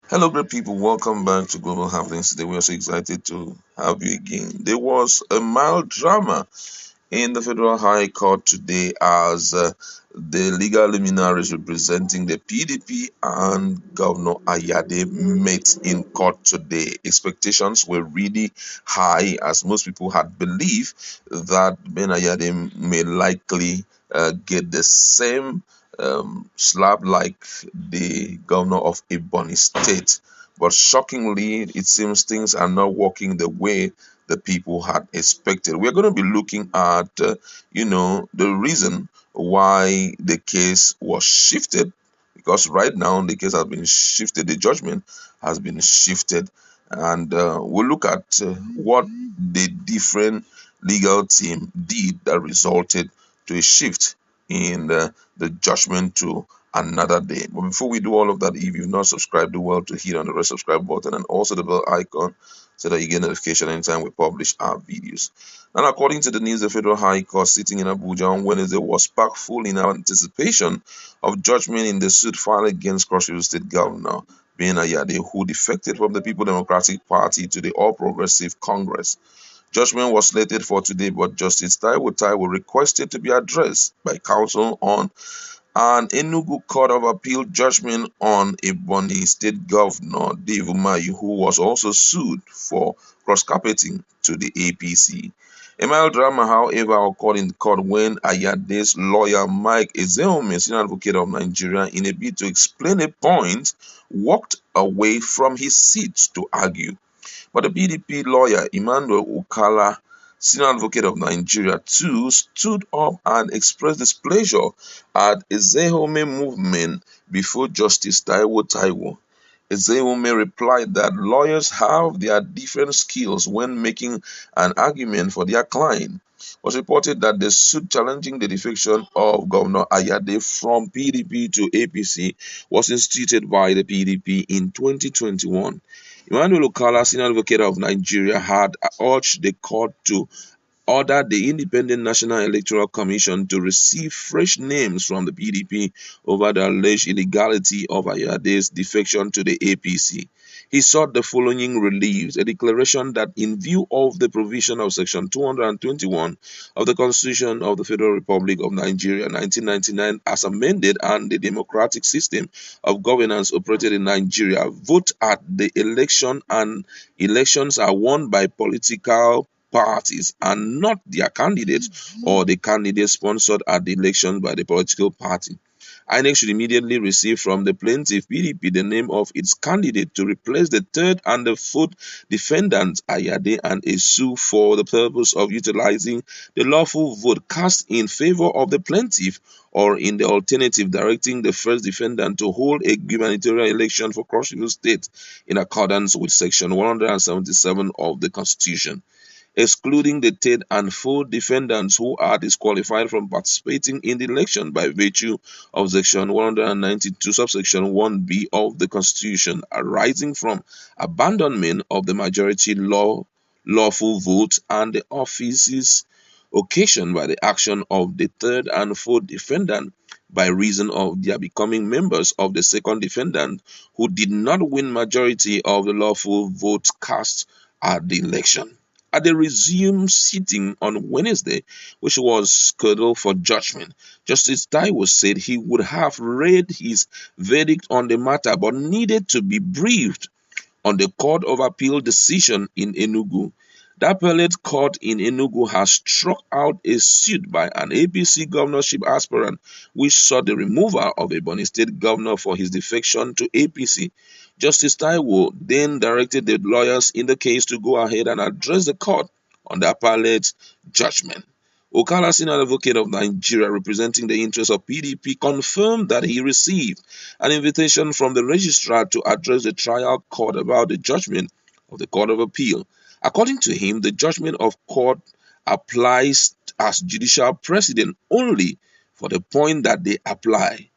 Hello, great people. Welcome back to Global Happenings. Today, we are so excited to have you again. There was a mild drama in the Federal High Court today as the legal luminaries representing the PDP and Governor Ayade met in court today. Expectations were really high as most people had believed that Ben Ayade may likely get the same slap like the governor of Ebonyi State. But shockingly, it seems things are not working the way the people had expected. We're going to be looking at, the reason why the case was shifted, because right now the case has been shifted, the judgment has been shifted, and we'll look at what the different legal team did that resulted to a shift in the judgment to another day. But before we do all of that, if you've not subscribed, do well to hit on the red subscribe button and also the bell icon so that you get notification anytime we publish our videos. And according to the news, the Federal High Court sitting in Abuja on Wednesday was packed full in anticipation of judgment in the suit filed against Cross River State Governor Ben Ayade, who defected from the People Democratic Party to the All Progressive Congress. Judgment was slated for today, but Justice Taiwo requested to be addressed by counsel on an Enugu Court of Appeal judgment on Ebonyi State Governor Dave Umahi, who was also sued for cross-carpeting to the APC. A mild drama, however, occurred in court when Ayade's lawyer Mike Ozekhome, senior advocate of Nigeria, in a bid to explain a point, walked away from his seat to argue. But the PDP lawyer Emmanuel Okala, senior advocate of Nigeria, too, stood up and expressed displeasure at Ozekhome movement before Justice Taiwo. Ozekhome replied that lawyers have their different skills when making an argument for their client. It was reported that the suit challenging the defection of Governor Ayade from PDP to APC was instituted by the PDP in 2021. Emmanuel Okala, senior advocate of Nigeria, had urged the court to order the Independent National Electoral Commission to receive fresh names from the PDP over the alleged illegality of Ayade's defection to the APC. He sought the following reliefs: a declaration that in view of the provision of Section 221 of the Constitution of the Federal Republic of Nigeria 1999 as amended and the democratic system of governance operated in Nigeria, vote at the election and elections are won by political parties and not their candidates or the candidate sponsored at the election by the political party. INEC should immediately receive from the plaintiff PDP the name of its candidate to replace the third and the fourth defendants Ayade and Esu for the purpose of utilizing the lawful vote cast in favor of the plaintiff, or in the alternative directing the first defendant to hold a gubernatorial election for Cross River State in accordance with Section 177 of the Constitution, excluding the third and fourth defendants who are disqualified from participating in the election by virtue of Section 192, subsection 1b of the Constitution, arising from abandonment of the majority lawful vote and the offices occasioned by the action of the third and fourth defendant by reason of their becoming members of the second defendant who did not win majority of the lawful vote cast at the election. At the resumed sitting on Wednesday, which was scheduled for judgment, Justice Taiwo said he would have read his verdict on the matter but needed to be briefed on the Court of Appeal decision in Enugu. The appellate court in Enugu has struck out a suit by an APC governorship aspirant which sought the removal of Ebonyi State governor for his defection to APC. Justice Taiwo then directed the lawyers in the case to go ahead and address the court on the appellate judgment. Okala, senior advocate of Nigeria representing the interests of PDP, confirmed that he received an invitation from the registrar to address the trial court about the judgment of the Court of Appeal. According to him, the judgment of court applies as judicial precedent only for the point that they apply.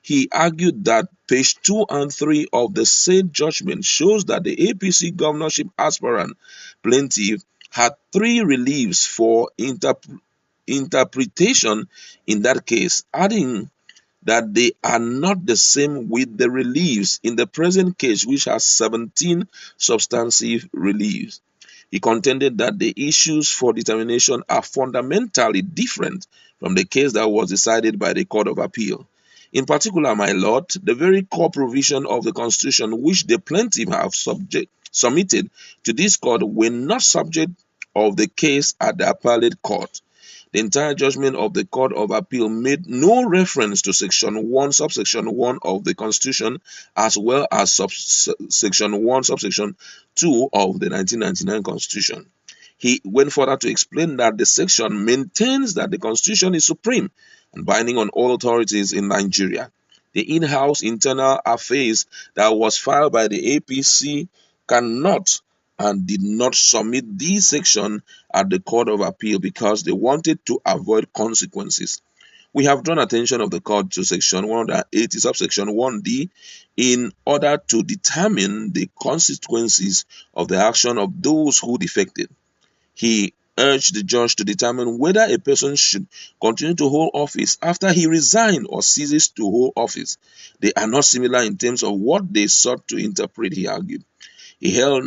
He argued that page 2 and 3 of the said judgment shows that the APC governorship aspirant plaintiff had 3 reliefs for interpretation in that case, adding that they are not the same with the reliefs in the present case, which has 17 substantive reliefs. He contended that the issues for determination are fundamentally different from the case that was decided by the Court of Appeal. In particular, my lord, the very core provision of the Constitution which the plaintiff have submitted to this court were not subject of the case at the appellate court. The entire judgment of the Court of Appeal made no reference to Section 1, Subsection 1 of the Constitution, as well as Section 1, Subsection 2 of the 1999 Constitution. He went further to explain that the section maintains that the Constitution is supreme and binding on all authorities in Nigeria. The in-house internal affairs that was filed by the APC cannot and did not submit this section at the Court of Appeal because they wanted to avoid consequences. We have drawn attention of the court to section 180 subsection 1D in order to determine the consequences of the action of those who defected. He urged the judge to determine whether a person should continue to hold office after he resigns or ceases to hold office. They are not similar in terms of what they sought to interpret, he argued. He held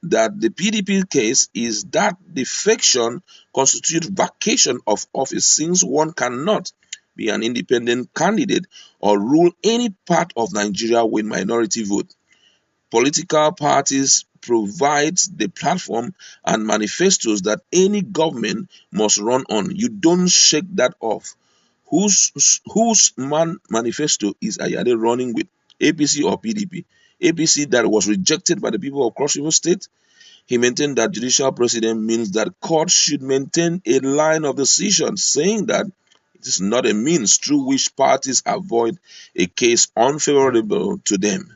that the PDP case is that defection constitutes vacation of office, since one cannot be an independent candidate or rule any part of Nigeria with minority vote. Political parties provide the platform and manifestos that any government must run on. You don't shake that off. Whose manifesto is Ayade running with, APC or PDP? APC that was rejected by the people of Cross River State. He maintained that judicial precedent means that courts should maintain a line of decision, saying that it is not a means through which parties avoid a case unfavorable to them.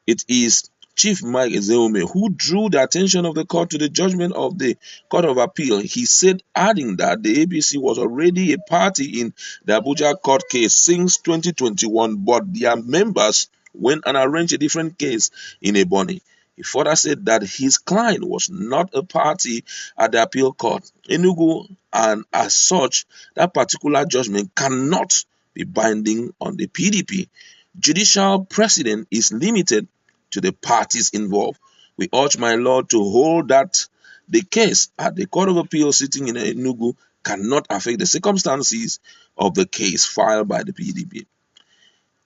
It is Chief Mike Ozekhome who drew the attention of the court to the judgment of the Court of Appeal. He said, adding that the APC was already a party in the Abuja court case since 2021, but their members went and arranged a different case in Ebonyi. He further said that his client was not a party at the appeal court, Enugu, and as such, that particular judgment cannot be binding on the PDP. Judicial precedent is limited to the parties involved. We urge my lord to hold that the case at the Court of Appeal sitting in Enugu cannot affect the circumstances of the case filed by the PDP.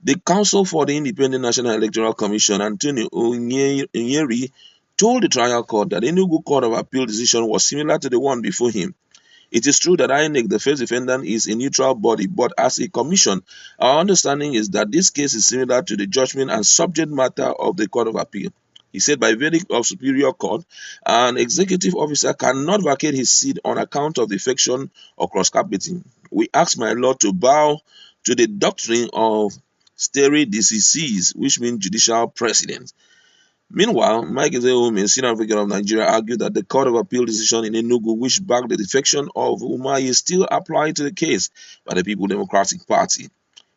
The counsel for the Independent National Electoral Commission, Antonio Onyeri, told the trial court that the Enugu Court of Appeal decision was similar to the one before him. It is true that INEC, the first defendant, is a neutral body, but as a commission, our understanding is that this case is similar to the judgment and subject matter of the Court of Appeal. He said, by verdict of Superior Court, an executive officer cannot vacate his seat on account of defection or cross-carpeting. We ask my lord to bow to the doctrine of stare decisis, which means judicial precedent. Meanwhile, Mike Ozekhome, senior advocate of Nigeria, argued that the Court of Appeal decision in Enugu, which backed the defection of Umahi, still applied to the case by the People Democratic Party.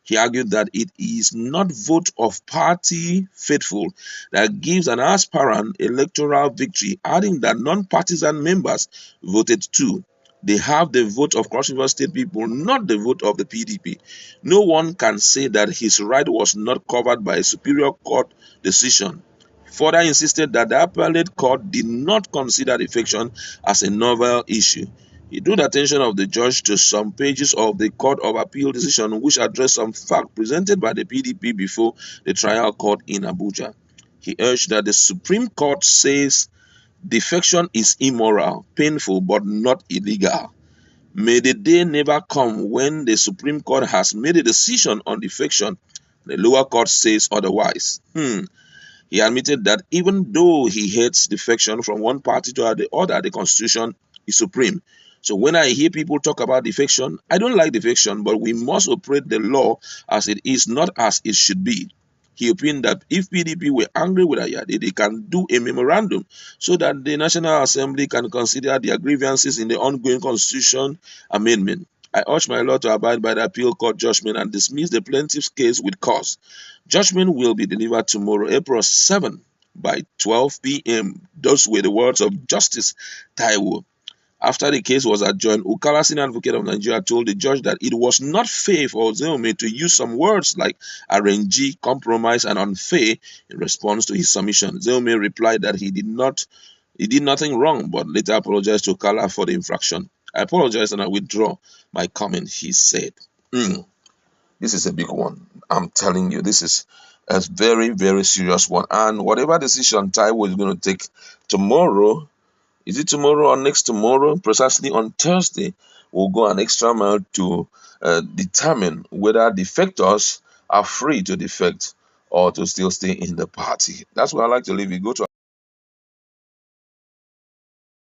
He argued that it is not vote of party faithful that gives an aspirant electoral victory, adding that non-partisan members voted too. They have the vote of Cross River State people, not the vote of the PDP. No one can say that his right was not covered by a Superior Court decision. Further insisted that the appellate court did not consider defection as a novel issue. He drew the attention of the judge to some pages of the Court of Appeal decision which addressed some facts presented by the PDP before the trial court in Abuja. He urged that the Supreme Court says defection is immoral, painful, but not illegal. May the day never come when the Supreme Court has made a decision on defection, the lower court says otherwise. He admitted that even though he hates defection from one party to the other, the Constitution is supreme. So when I hear people talk about defection, I don't like defection, but we must operate the law as it is, not as it should be. He opined that if PDP were angry with Ayade, they can do a memorandum so that the National Assembly can consider their grievances in the ongoing Constitution amendment. I urge my lord to abide by the appeal court judgment and dismiss the plaintiff's case with cause. Judgment will be delivered tomorrow, April 7, by 12 p.m. Those were the words of Justice Taiwo. After the case was adjourned, Ukala, senior advocate of Nigeria, told the judge that it was not fair for Ozekhome to use some words like RNG, compromise, and unfair in response to his submission. Ozekhome replied that he did nothing wrong, but later apologized to Ukala for the infraction. I apologize and I withdraw my comment, he said. This is a big one. I'm telling you, this is a very, very serious one. And whatever decision Taiwo is going to take tomorrow, is it tomorrow or next tomorrow? Precisely on Thursday, we'll go an extra mile to determine whether defectors are free to defect or to still stay in the party. That's where I like to leave you. Go to